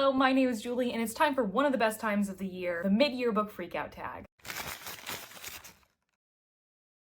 Hello, my name is Julie, and it's time for one of the best times of the year, the mid-year book freakout tag.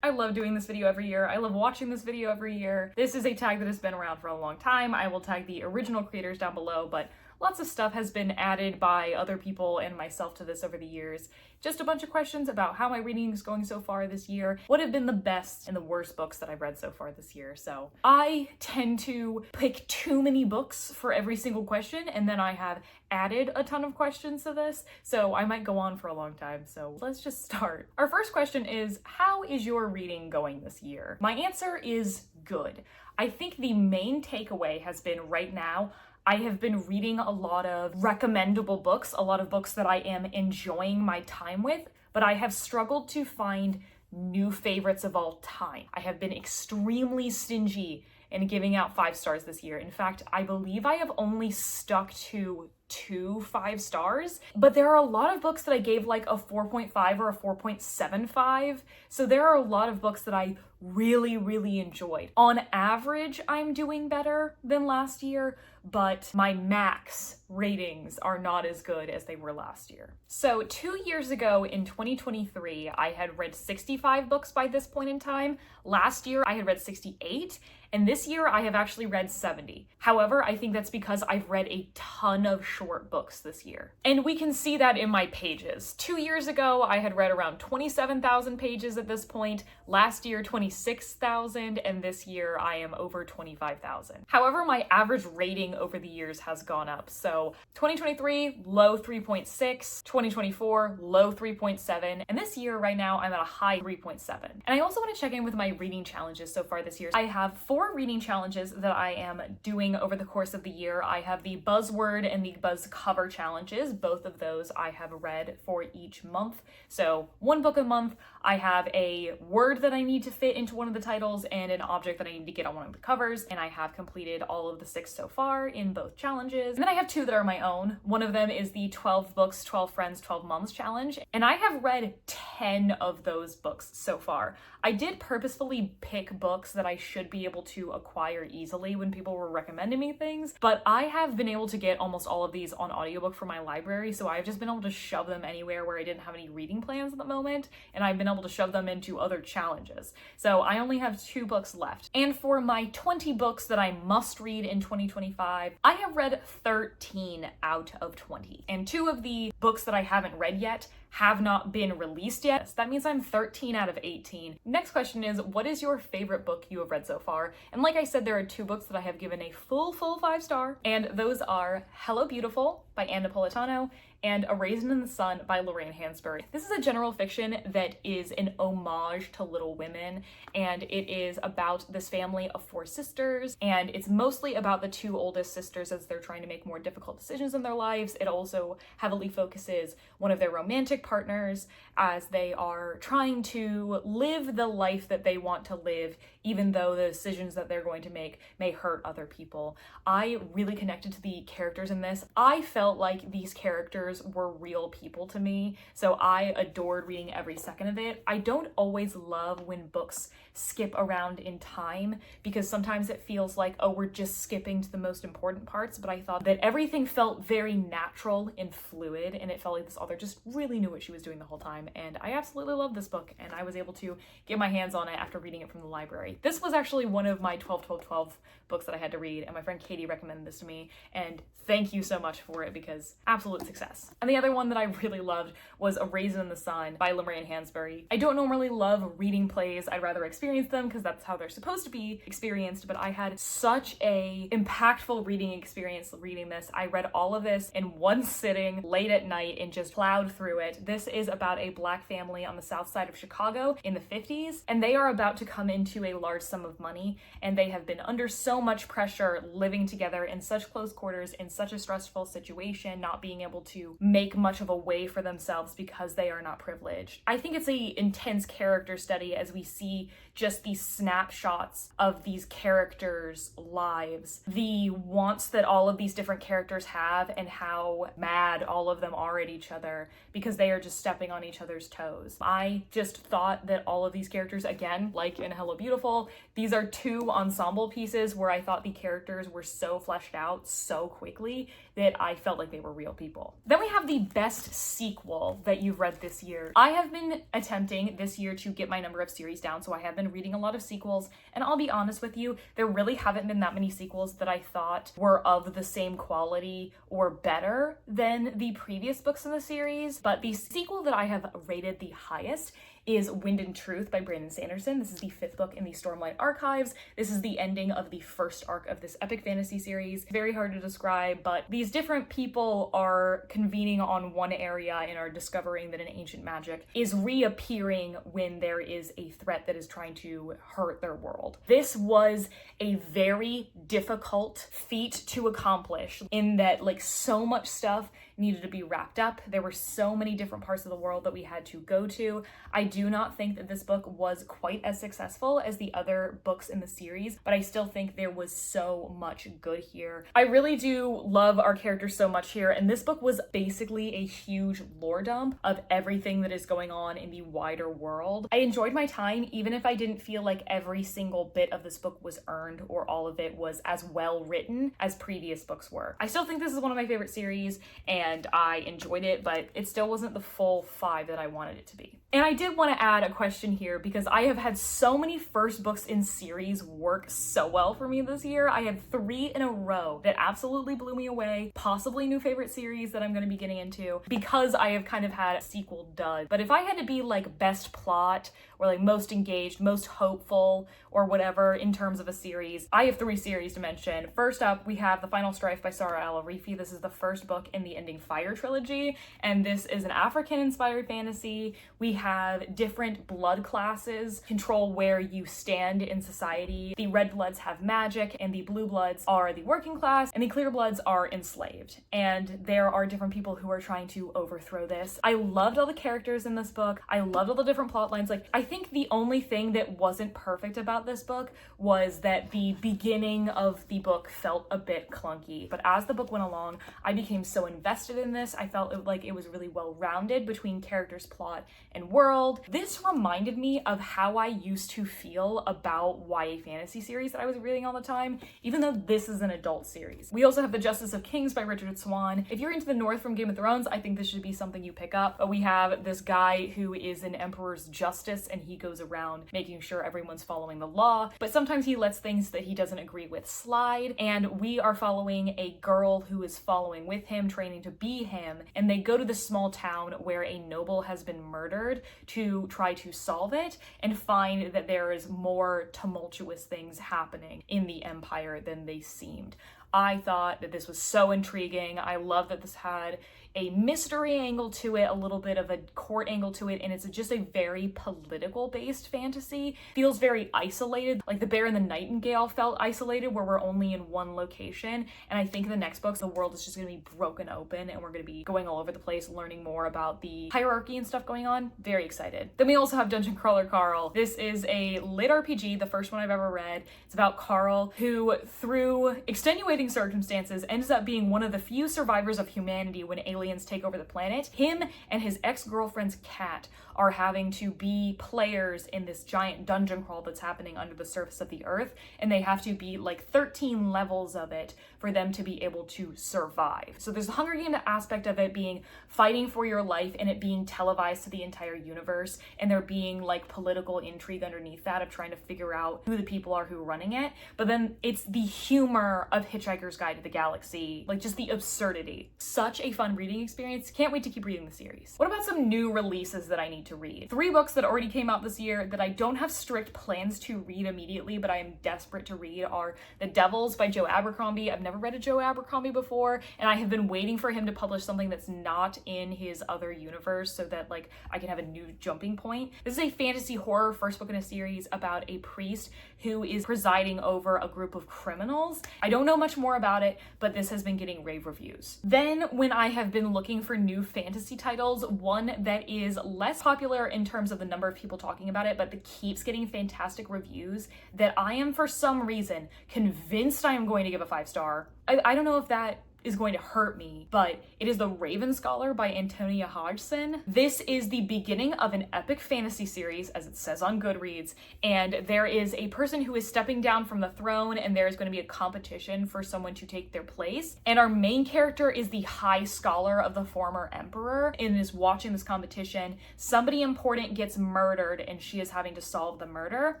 I love doing this video every year. I love watching this video every year. This is a tag that has been around for a long time. I will tag the original creators down below, but lots of stuff has been added by other people and myself to this over the years. Just a bunch of questions about how my reading is going so far this year, what have been the best and the worst books that I've read so far this year. So I tend to pick too many books for every single question, and then I have added a ton of questions to this, so I might go on for a long time. So let's just start. Our first question is, how is your reading going this year? My answer is good. I think the main takeaway has been right now, I have been reading a lot of recommendable books, a lot of books that I am enjoying my time with, but I have struggled to find new favorites of all time. I have been extremely stingy in giving out 5 stars this year. In fact, I believe I have only stuck to 2 5 stars, but there are a lot of books that I gave like a 4.5 or a 4.75. So there are a lot of books that I really enjoyed. On average, I'm doing better than last year, but my max ratings are not as good as they were last year. So 2 years ago in 2023, I had read 65 books by this point in time. Last year, I had read 68, and this year I have actually read 70. However, I think that's because I've read a ton of short books this year. And we can see that in my pages. 2 years ago, I had read around 27,000 pages at this point. Last year, 26,000, and this year I am over 25,000. However, my average rating over the years has gone up. So 2023, low 3.6, 2024, low 3.7, and this year right now I'm at a high 3.7. And I also want to check in with my reading challenges so far this year. I have 4 reading challenges that I am doing over the course of the year. I have the buzzword and the buzz cover challenges. Both of those I have read for each month. So 1 book a month. I have a word that I need to fit into one of the titles and an object that I need to get on one of the covers, and I have completed all of the 6 so far in both challenges. And then I have 2 that are my own. One of them is the 12 books, 12 friends, 12 moms challenge, and I have read 10 of those books so far. I did purposefully pick books that I should be able to acquire easily when people were recommending me things, but I have been able to get almost all of these on audiobook from my library, so I've just been able to shove them anywhere where I didn't have any reading plans at the moment, and I've been able to shove them into other challenges. So I only have 2 books left. And for my 20 books that I must read in 2025, I have read 13 out of 20. And 2 of the books that I haven't read yet have not been released yet. So that means I'm 13 out of 18. Next question is, what is your favorite book you have read so far? And like I said, there are 2 books that I have given a full 5 star, and those are Hello Beautiful by Ann Napolitano and A Raisin in the Sun by Lorraine Hansberry. This is a general fiction that is an homage to Little Women, and it is about this family of 4 sisters, and it's mostly about the 2 oldest sisters as they're trying to make more difficult decisions in their lives. It also heavily focuses one of their romantic partners as they are trying to live the life that they want to live, even though the decisions that they're going to make may hurt other people. I really connected to the characters in this. I felt like these characters were real people to me, so I adored reading every second of it. I don't always love when books skip around in time, because sometimes it feels like, oh, we're just skipping to the most important parts, but I thought that everything felt very natural and fluid, and it felt like this author just really knew what she was doing the whole time, and I absolutely love this book, and I was able to get my hands on it after reading it from the library. This was actually one of my 12 books that I had to read, and my friend Katie recommended this to me, and thank you so much for it, because absolute success. And the other one that I really loved was A Raisin in the Sun by Lorraine Hansberry. I don't normally love reading plays. I'd rather experience them because that's how they're supposed to be experienced, but I had such a impactful reading experience reading this. I read all of this in one sitting late at night and just plowed through it. This is about a Black family on the south side of Chicago in the 50s, and they are about to come into a large sum of money, and they have been under so much pressure living together in such close quarters in such a stressful situation, not being able to make much of a way for themselves because they are not privileged. I think it's a intense character study as we see just these snapshots of these characters' lives, the wants that all of these different characters have, and how mad all of them are at each other because they are just stepping on each other's toes. I just thought that all of these characters, again, like in Hello Beautiful, people. These are two ensemble pieces where I thought the characters were so fleshed out so quickly that I felt like they were real people. Then we have the best sequel that you've read this year. I have been attempting this year to get my number of series down, so I have been reading a lot of sequels, and I'll be honest with you, there really haven't been that many sequels that I thought were of the same quality or better than the previous books in the series, but the sequel that I have rated the highest is Wind and Truth by Brandon Sanderson. This is the 5th book in the Stormlight Archives. This is the ending of the first arc of this epic fantasy series. Very hard to describe, but these different people are convening on one area and are discovering that an ancient magic is reappearing when there is a threat that is trying to hurt their world. This was a very difficult feat to accomplish in that so much stuff needed to be wrapped up. There were so many different parts of the world that we had to go to. I do not think that this book was quite as successful as the other books in the series, but I still think there was so much good here. I really do love our characters so much here, and this book was basically a huge lore dump of everything that is going on in the wider world. I enjoyed my time, even if I didn't feel like every single bit of this book was earned or all of it was as well written as previous books were. I still think this is one of my favorite series, and I enjoyed it, but it still wasn't the full 5 that I wanted it to be. And I did want to add a question here because I have had so many first books in series work so well for me this year. I had 3 in a row that absolutely blew me away, possibly new favorite series that I'm going to be getting into because I have kind of had a sequel dud. But if I had to be best plot or most engaged, most hopeful or whatever in terms of a series, I have 3 series to mention. First up, we have The Final Strife by Sarah Al-Arifi. This is the first book in the Ending Fire trilogy, and this is an African-inspired fantasy. We have different blood classes control where you stand in society. The red bloods have magic, and the blue bloods are the working class, and the clear bloods are enslaved. And there are different people who are trying to overthrow this. I loved all the characters in this book. I loved all the different plot lines. I think the only thing that wasn't perfect about this book was that the beginning of the book felt a bit clunky. But as the book went along, I became so invested in this. I felt like it was really well-rounded between characters, plot, and world. This reminded me of how I used to feel about YA fantasy series that I was reading all the time, even though this is an adult series. We also have The Justice of Kings by Richard Swan. If you're into the North from Game of Thrones, I think this should be something you pick up. But we have this guy who is an emperor's justice, and he goes around making sure everyone's following the law, but sometimes he lets things that he doesn't agree with slide, and we are following a girl who is following with him, training to be him, and they go to this small town where a noble has been murdered to try to solve it and find that there is more tumultuous things happening in the empire than they seemed. I thought that this was so intriguing. I love that this had a mystery angle to it, a little bit of a court angle to it, and it's just a very political-based fantasy. Feels very isolated, like The Bear and the Nightingale felt isolated, where we're only in one location, and I think in the next books, the world is just going to be broken open, and we're going to be going all over the place, learning more about the hierarchy and stuff going on. Very excited. Then we also have Dungeon Crawler Carl. This is a lit RPG, the first one I've ever read. It's about Carl, who, through extenuating circumstances, ends up being one of the few survivors of humanity when aliens take over the planet. Him and his ex-girlfriend's cat are having to be players in this giant dungeon crawl that's happening under the surface of the earth, and they have to be 13 levels of it for them to be able to survive. So there's the Hunger Games aspect of it being fighting for your life and it being televised to the entire universe, and there being political intrigue underneath that of trying to figure out who the people are who are running it. But then it's the humor of Hitchhiker's Guide to the Galaxy, just the absurdity. Such a fun reading experience. Can't wait to keep reading the series. What about some new releases that I need to read? 3 books that already came out this year that I don't have strict plans to read immediately, but I am desperate to read are The Devils by Joe Abercrombie. I've never read a Joe Abercrombie before, and I have been waiting for him to publish something that's not in his other universe so that I can have a new jumping point. This is a fantasy horror first book in a series about a priest who is presiding over a group of criminals. I don't know much more about it, but this has been getting rave reviews. Then when I have been looking for new fantasy titles, one that is less popular in terms of the number of people talking about it, but that keeps getting fantastic reviews, that I am for some reason convinced I am going to give a 5-star. I don't know if that is going to hurt me, but it is The Raven Scholar by Antonia Hodgson. This is the beginning of an epic fantasy series, as it says on Goodreads, and there is a person who is stepping down from the throne, and there is going to be a competition for someone to take their place. And our main character is the high scholar of the former emperor and is watching this competition. Somebody important gets murdered, and she is having to solve the murder.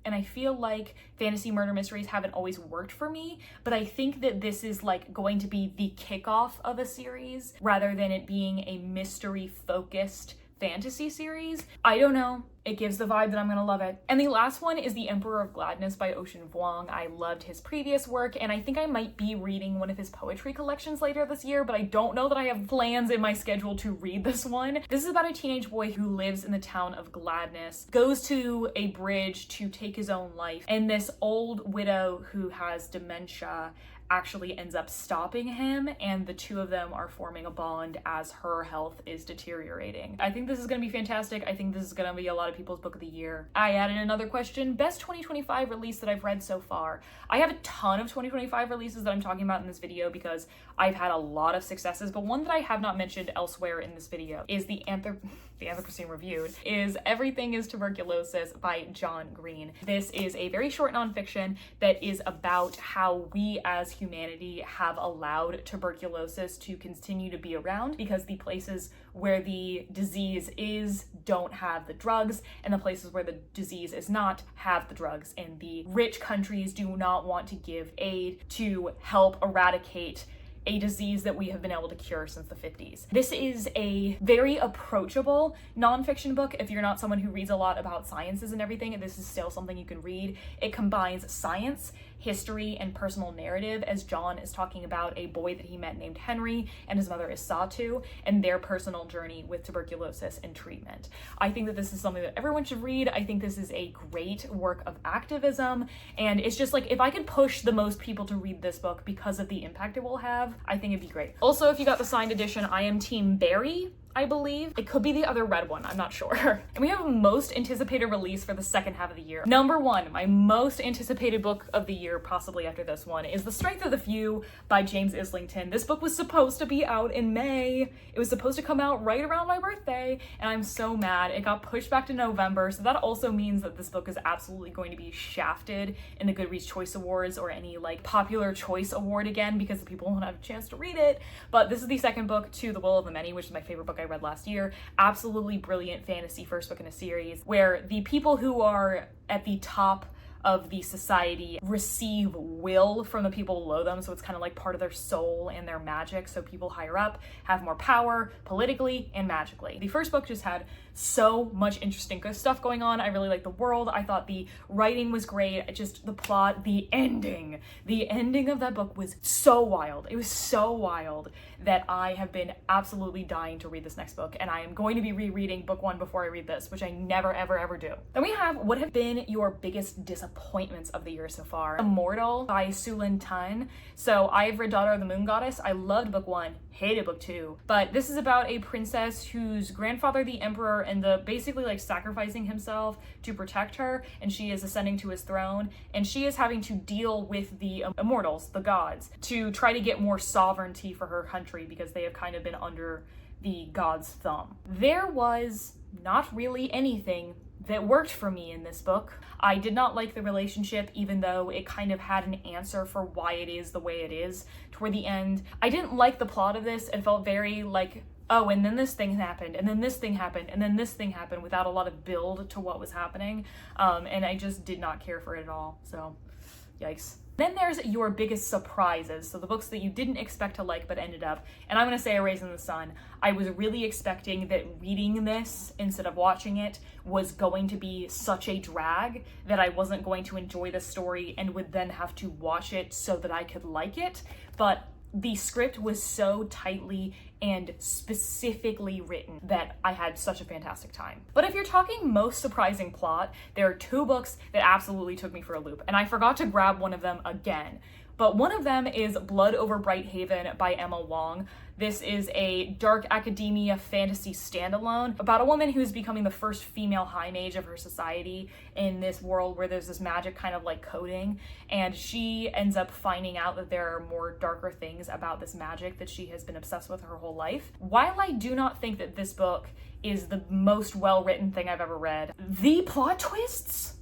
And I feel like fantasy murder mysteries haven't always worked for me, but I think that this is like going to be the kickoff of a series rather than it being a mystery focused fantasy series. I don't know. It gives the vibe that I'm gonna love it. And the last one is The Emperor of Gladness by Ocean Vuong. I loved his previous work, and I think I might be reading one of his poetry collections later this year, but I don't know that I have plans in my schedule to read this one. This is about a teenage boy who lives in the town of Gladness, goes to a bridge to take his own life, and this old widow who has dementia actually ends up stopping him, and the two of them are forming a bond as her health is deteriorating. I think this is gonna be fantastic. I think this is gonna be a lot of people's book of the year. I added another question, best 2025 release that I've read so far. I have a ton of 2025 releases that I'm talking about in this video because I've had a lot of successes, but one that I have not mentioned elsewhere in this video is the Anthropocene Reviewed, is Everything is Tuberculosis by John Green. This is a very short nonfiction that is about how we as humanity have allowed tuberculosis to continue to be around because the places where the disease is don't have the drugs, and the places where the disease is not have the drugs, and the rich countries do not want to give aid to help eradicate a disease that we have been able to cure since the 50s. This is a very approachable nonfiction book. If you're not someone who reads a lot about sciences and everything, this is still something you can read. It combines science, history, and personal narrative, as John is talking about a boy that he met named Henry and his mother is Satu, and their personal journey with tuberculosis and treatment. I think that this is something that everyone should read. I think this is a great work of activism, and it's just like, if I could push the most people to read this book because of the impact it will have, I think it'd be great. Also, if you got the signed edition, I am Team Berry, I believe. It could be the other red one, I'm not sure. And we have a most anticipated release for the second half of the year. Number one, my most anticipated book of the year, possibly after this one, is The Strength of the Few by James Islington. This book was supposed to be out in May. It was supposed to come out right around my birthday, and I'm so mad. It got pushed back to November, so that also means that this book is absolutely going to be shafted in the Goodreads Choice Awards or any like popular choice award again because the people won't have a chance to read it. But this is the second book to The Will of the Many, which is my favorite book I read last year. Absolutely brilliant fantasy first book in a series where the people who are at the top of the society receive will from the people below them, so it's kind of like part of their soul and their magic, so people higher up have more power politically and magically. The first book just had so much interesting good stuff going on. I really liked the world. I thought the writing was great. Just the plot, the ending of that book was so wild. It was so wild that I have been absolutely dying to read this next book, and I am going to be rereading book one before I read this, which I never ever do. Then we have what have been your biggest disappointments of the year so far. Immortal by Sulin Tan. So I've read Daughter of the Moon Goddess. I loved book one, hated book two, but this is about a princess whose grandfather, the emperor, and the basically like sacrificing himself to protect her, and she is ascending to his throne, and she is having to deal with the immortals, the gods, to try to get more sovereignty for her country because they have kind of been under the gods' thumb. There was not really anything that worked for me in this book. I did not like the relationship, even though it kind of had an answer for why it is the way it is toward the end. I didn't like the plot of this. It felt very like, oh, and then this thing happened, and then this thing happened, and then this thing happened, without a lot of build to what was happening. And I just did not care for it at all, so yikes. Then there's your biggest surprises, so the books that you didn't expect to like but ended up, and I'm gonna say A Raise in the Sun. I was really expecting that reading this instead of watching it was going to be such a drag that I wasn't going to enjoy the story and would then have to watch it so that I could like it, but the script was so tightly and specifically written that I had such a fantastic time. But if you're talking most surprising plot, there are two books that absolutely took me for a loop, and I forgot to grab one of them again. but one of them is Blood Over Bright Haven by Emma Wong. This is a dark academia fantasy standalone about a woman who's becoming the first female high mage of her society in this world where there's this magic kind of like coding, and she ends up finding out that there are more darker things about this magic that she has been obsessed with her whole life. While I do not think that this book is the most well-written thing I've ever read, the plot twists,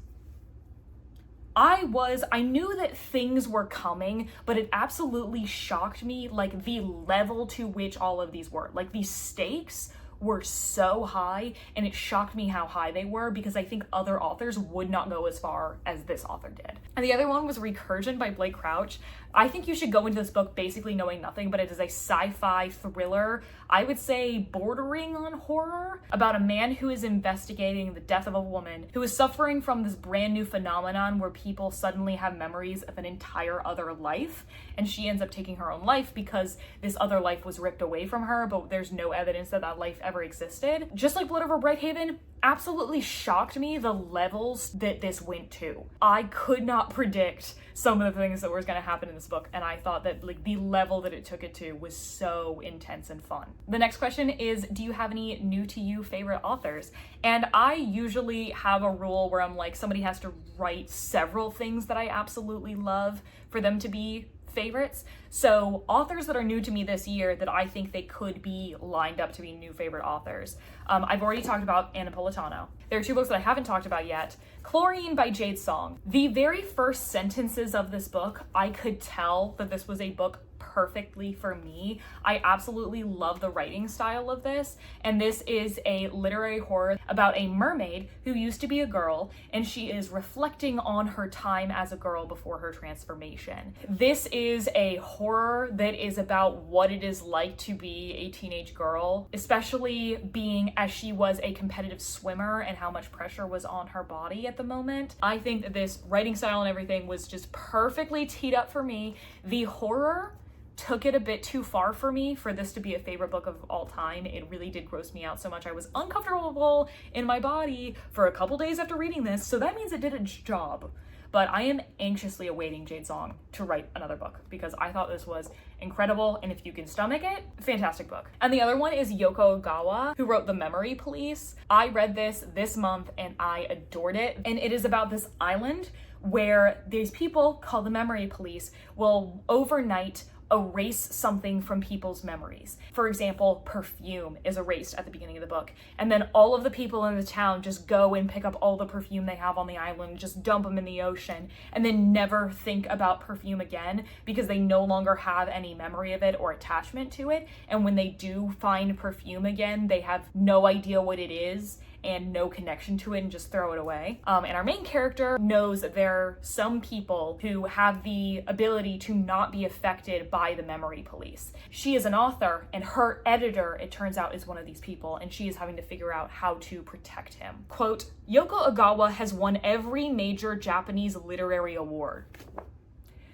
I knew that things were coming, but it absolutely shocked me, like the level to which all of these were. Like, the stakes were so high, and it shocked me how high they were, because I think other authors would not go as far as this author did. And the other one was Recursion by Blake Crouch. I think you should go into this book basically knowing nothing, but it is a sci-fi thriller, I would say bordering on horror, about a man who is investigating the death of a woman who is suffering from this brand new phenomenon where people suddenly have memories of an entire other life, and she ends up taking her own life because this other life was ripped away from her, but there's no evidence that that life ever existed. Just like Blood Over Bright Haven, absolutely shocked me the levels that this went to. I could not predict some of the things that was going to happen in this book, and I thought that like the level that it took it to was so intense and fun. The next question is, do you have any new to you favorite authors? And I usually have a rule where I'm like, somebody has to write several things that I absolutely love for them to be favorites. So authors that are new to me this year that I think they could be lined up to be new favorite authors. I've already talked about Anna Napolitano. There are two books that I haven't talked about yet. Chlorine by Jade Song. The very first sentences of this book, I could tell that this was a book perfectly for me. I absolutely love the writing style of this, and this is a literary horror about a mermaid who used to be a girl, and she is reflecting on her time as a girl before her transformation. This is a horror that is about what it is like to be a teenage girl, especially being as she was a competitive swimmer and how much pressure was on her body at the moment. I think that this writing style and everything was just perfectly teed up for me. The horror took it a bit too far for me for this to be a favorite book of all time. It really did gross me out so much. I was uncomfortable in my body for a couple days after reading this, so that means it did its job. But I am anxiously awaiting Jade Song to write another book because I thought this was incredible, and if you can stomach it, fantastic book. And the other one is Yoko Ogawa, who wrote The Memory Police. I read this month and I adored it, and it is about this island where these people called the Memory Police will overnight erase something from people's memories. For example, perfume is erased at the beginning of the book, and then all of the people in the town just go and pick up all the perfume they have on the island, just dump them in the ocean, and then never think about perfume again because they no longer have any memory of it or attachment to it. And when they do find perfume again, they have no idea what it is and no connection to it and just throw it away. And our main character knows that there are some people who have the ability to not be affected by the memory police. She is an author, and her editor, it turns out, is one of these people, and she is having to figure out how to protect him. Quote, Yoko Ogawa has won every major Japanese literary award.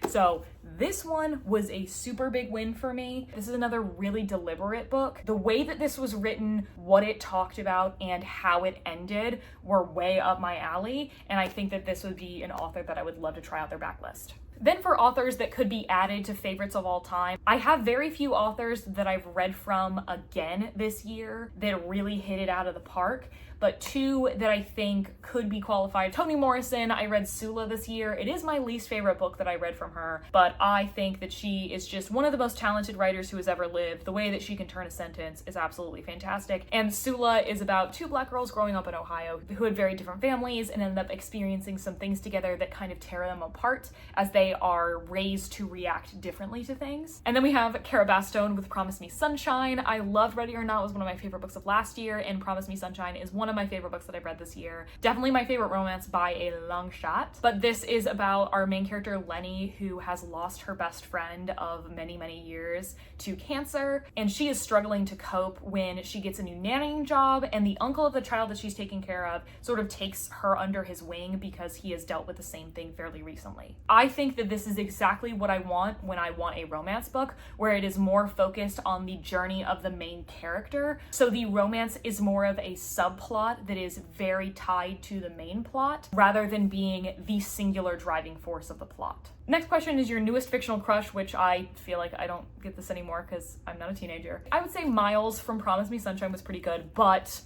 So this one was a super big win for me. This is another really deliberate book. The way that this was written, what it talked about, and how it ended were way up my alley, and I think that this would be an author that I would love to try out their backlist. Then for authors that could be added to favorites of all time, I have very few authors that I've read from again this year that really hit it out of the park, but two that I think could be qualified. Toni Morrison, I read Sula this year. It is my least favorite book that I read from her, but I think that she is just one of the most talented writers who has ever lived. The way that she can turn a sentence is absolutely fantastic. And Sula is about two Black girls growing up in Ohio who had very different families and ended up experiencing some things together that kind of tear them apart as they are raised to react differently to things. And then we have Cara Bastone with Promise Me Sunshine. I loved Ready or Not. It was one of my favorite books of last year, and Promise Me Sunshine is one of my favorite books that I've read this year. Definitely my favorite romance by a long shot. But this is about our main character, Lenny, who has lost her best friend of many, many years to cancer, and she is struggling to cope when she gets a new nannying job, and the uncle of the child that she's taking care of sort of takes her under his wing because he has dealt with the same thing fairly recently. I think think that this is exactly what I want when I want a romance book, where it is more focused on the journey of the main character. So the romance is more of a subplot that is very tied to the main plot, rather than being the singular driving force of the plot. Next question is your newest fictional crush, which I feel like I don't get this anymore because I'm not a teenager. I would say Miles from Promise Me Sunshine was pretty good, but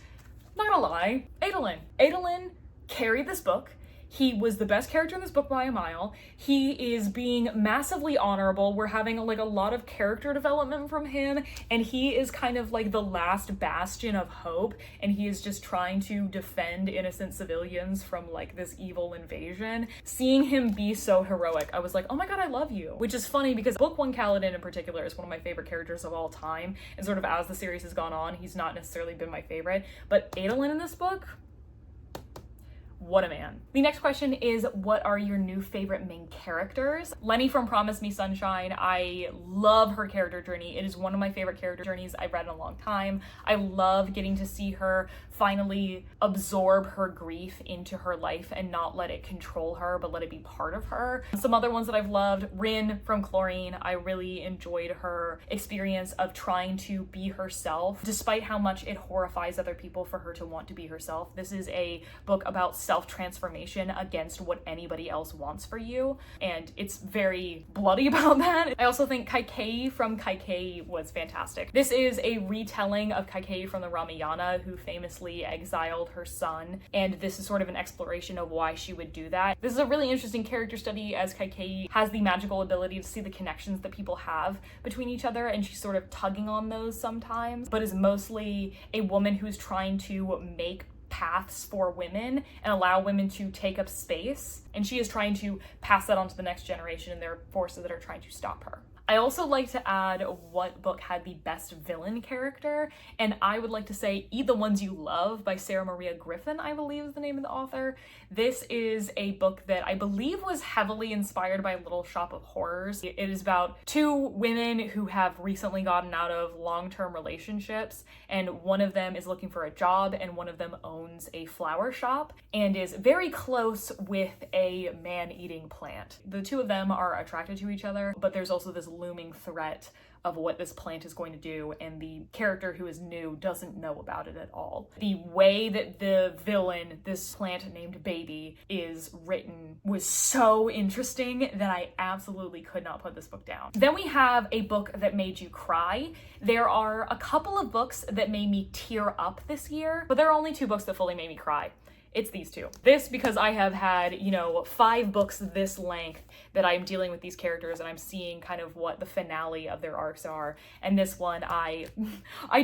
not gonna lie, Adolin. Adolin carried this book. He was the best character in this book by a mile. He is being massively honorable. We're having like a lot of character development from him, and he is kind of like the last bastion of hope, and he is just trying to defend innocent civilians from like this evil invasion. Seeing him be so heroic, I was like, oh my god, I love you. Which is funny because Book 1 Kaladin in particular is one of my favorite characters of all time, and sort of as the series has gone on, he's not necessarily been my favorite, but Adolin in this book, what a man. The next question is, what are your new favorite main characters? Lenny from Promise Me Sunshine, I love her character journey. It is one of my favorite character journeys I've read in a long time. I love getting to see her finally absorb her grief into her life and not let it control her, but let it be part of her. Some other ones that I've loved, Rin from Chlorine. I really enjoyed her experience of trying to be herself, despite how much it horrifies other people for her to want to be herself. This is a book about self-transformation against what anybody else wants for you, and it's very bloody about that. I also think Kaikei from Kaikei was fantastic. This is a retelling of Kaikei from the Ramayana, who famously exiled her son, and this is sort of an exploration of why she would do that. This is a really interesting character study, as Kaikei has the magical ability to see the connections that people have between each other, and she's sort of tugging on those sometimes, but is mostly a woman who's trying to make paths for women and allow women to take up space, and she is trying to pass that on to the next generation, and there are forces that are trying to stop her. I also like to add what book had the best villain character, and I would like to say Eat the Ones You Love by Sarah Maria Griffin, I believe is the name of the author. This is a book that I believe was heavily inspired by Little Shop of Horrors. It is about two women who have recently gotten out of long-term relationships, and one of them is looking for a job, and one of them owns a flower shop and is very close with a man-eating plant. The two of them are attracted to each other, but there's also this looming threat of what this plant is going to do, and the character who is new doesn't know about it at all. The way that the villain, this plant named Baby, is written was so interesting that I absolutely could not put this book down. Then we have a book that made you cry. There are a couple of books that made me tear up this year, but there are only two books that fully made me cry. It's these two. This because I have had, 5 books this length that I'm dealing with these characters, and I'm seeing kind of what the finale of their arcs are. And this one, I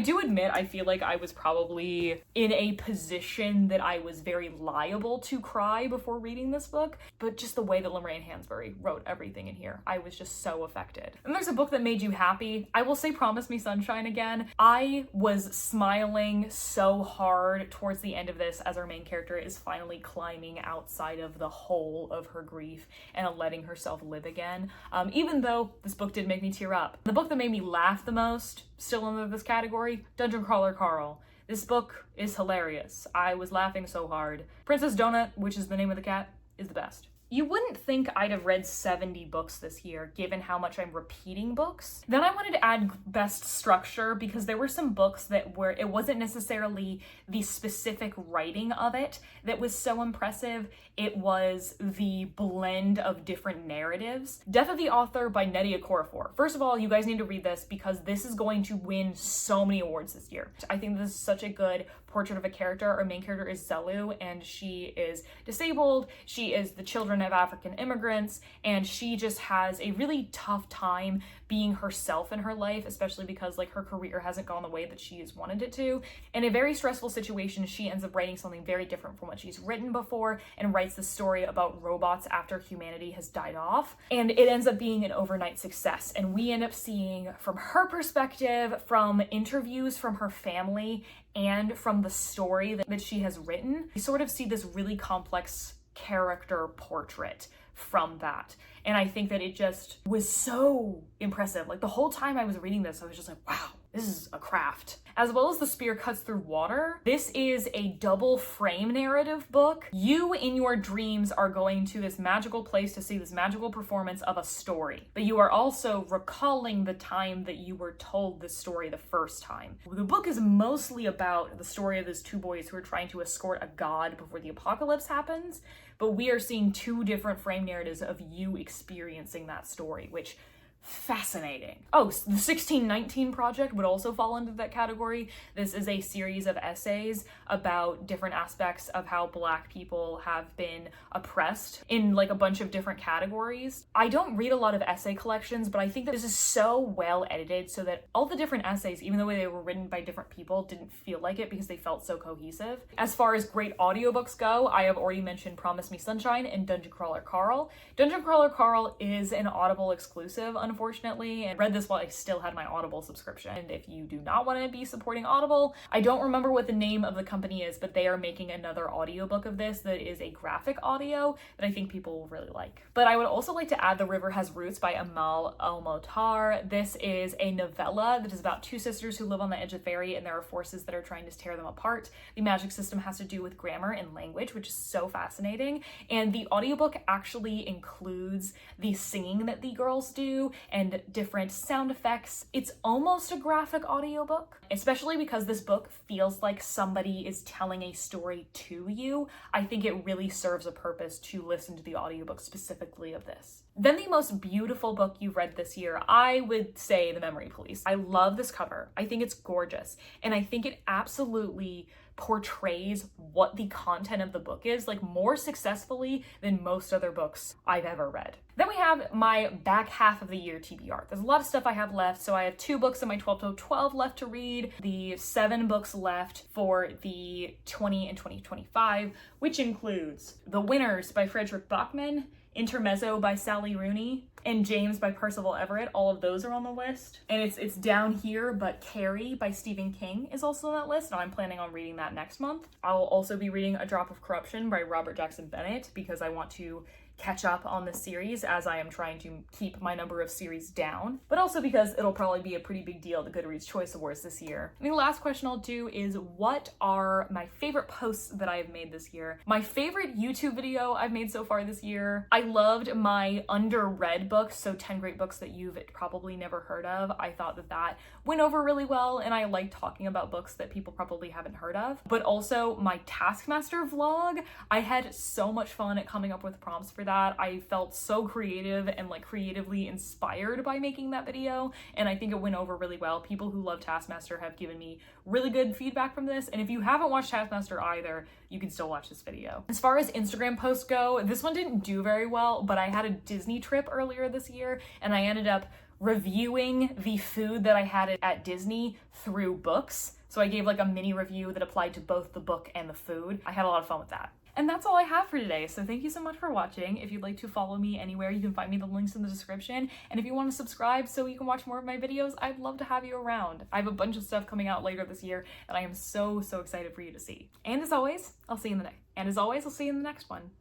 do admit, I feel like I was probably in a position that I was very liable to cry before reading this book, but just the way that Lorraine Hansberry wrote everything in here, I was just so affected. And there's a book that made you happy. I will say Promise Me Sunshine again. I was smiling so hard towards the end of this as our main character is finally climbing outside of the hole of her grief and letting herself live again. Even though this book did make me tear up. The book that made me laugh the most, still under this category, Dungeon Crawler Carl. This book is hilarious. I was laughing so hard. Princess Donut, which is the name of the cat, is the best. You wouldn't think I'd have read 70 books this year, given how much I'm repeating books. Then I wanted to add best structure, because there were some books that were, it wasn't necessarily the specific writing of it that was so impressive. It was the blend of different narratives. Death of the Author by Nnedi Okorafor. First of all, you guys need to read this because this is going to win so many awards this year. I think this is such a good portrait of a character. Our main character is Zelu, and she is disabled. She is the children of African immigrants, and she just has a really tough time being herself in her life, especially because her career hasn't gone the way that she has wanted it to. In a very stressful situation, she ends up writing something very different from what she's written before, and writes the story about robots after humanity has died off. And it ends up being an overnight success. And we end up seeing from her perspective, from interviews from her family, and from the story that she has written, we sort of see this really complex character portrait from that. And I think that it just was so impressive. The whole time I was reading this, I was just like, wow, this is a craft. as well as The Spear Cuts Through Water. This is a double frame narrative book. You, in your dreams, are going to this magical place to see this magical performance of a story, but you are also recalling the time that you were told the story the first time. The book is mostly about the story of these two boys who are trying to escort a god before the apocalypse happens, but we are seeing two different frame narratives of you experiencing that story, which fascinating. Oh, the 1619 Project would also fall into that category. This is a series of essays about different aspects of how Black people have been oppressed in like a bunch of different categories. I don't read a lot of essay collections, but I think that this is so well edited so that all the different essays, even though they were written by different people, didn't feel like it because they felt so cohesive. As far as great audiobooks go, I have already mentioned Promise Me Sunshine and Dungeon Crawler Carl. Dungeon Crawler Carl is an Audible exclusive, unfortunately, and read this while I still had my Audible subscription. And if you do not want to be supporting Audible, I don't remember what the name of the company is, but they are making another audiobook of this that is a graphic audio that I think people will really like. But I would also like to add The River Has Roots by Amal El-Motar. This is a novella that is about two sisters who live on the edge of fairy, and there are forces that are trying to tear them apart. The magic system has to do with grammar and language, which is so fascinating. And the audiobook actually includes the singing that the girls do and different sound effects. It's almost a graphic audiobook, especially because this book feels like somebody is telling a story to you. I think it really serves a purpose to listen to the audiobook specifically of this. Then the most beautiful book you've read this year, I would say The Memory Police. I love this cover. I think it's gorgeous. And I think it absolutely portrays what the content of the book is, like more successfully than most other books I've ever read. Then we have my back half of the year TBR. There's a lot of stuff I have left, so I have 2 books in my 12 to 12 left to read, the 7 books left for the 20 and 2025, which includes The Winners by Frederick Bachman, Intermezzo by Sally Rooney, and James by Percival Everett. All of those are on the list. And it's down here, but Carrie by Stephen King is also on that list, and I'm planning on reading that next month. I will also be reading A Drop of Corruption by Robert Jackson Bennett because I want to catch up on the series as I am trying to keep my number of series down, but also because it'll probably be a pretty big deal at the Goodreads Choice Awards this year. And the last question I'll do is, what are my favorite posts that I have made this year? My favorite YouTube video I've made so far this year, I loved my underread books, so 10 great books that you've probably never heard of. I thought that went over really well, and I like talking about books that people probably haven't heard of. But also my Taskmaster vlog, I had so much fun at coming up with prompts for that. I felt so creative and like creatively inspired by making that video, and I think it went over really well. People who love Taskmaster have given me really good feedback from this, and if you haven't watched Taskmaster either, you can still watch this video. As far as Instagram posts go, this one didn't do very well, but I had a Disney trip earlier this year, and I ended up reviewing the food that I had at Disney through books. So I gave like a mini review that applied to both the book and the food. I had a lot of fun with that. And that's all I have for today, so thank you so much for watching. If you'd like to follow me anywhere, you can find me the links in the description. And if you want to subscribe so you can watch more of my videos, I'd love to have you around. I have a bunch of stuff coming out later this year that I am so excited for you to see. And as always, I'll see you in the next one.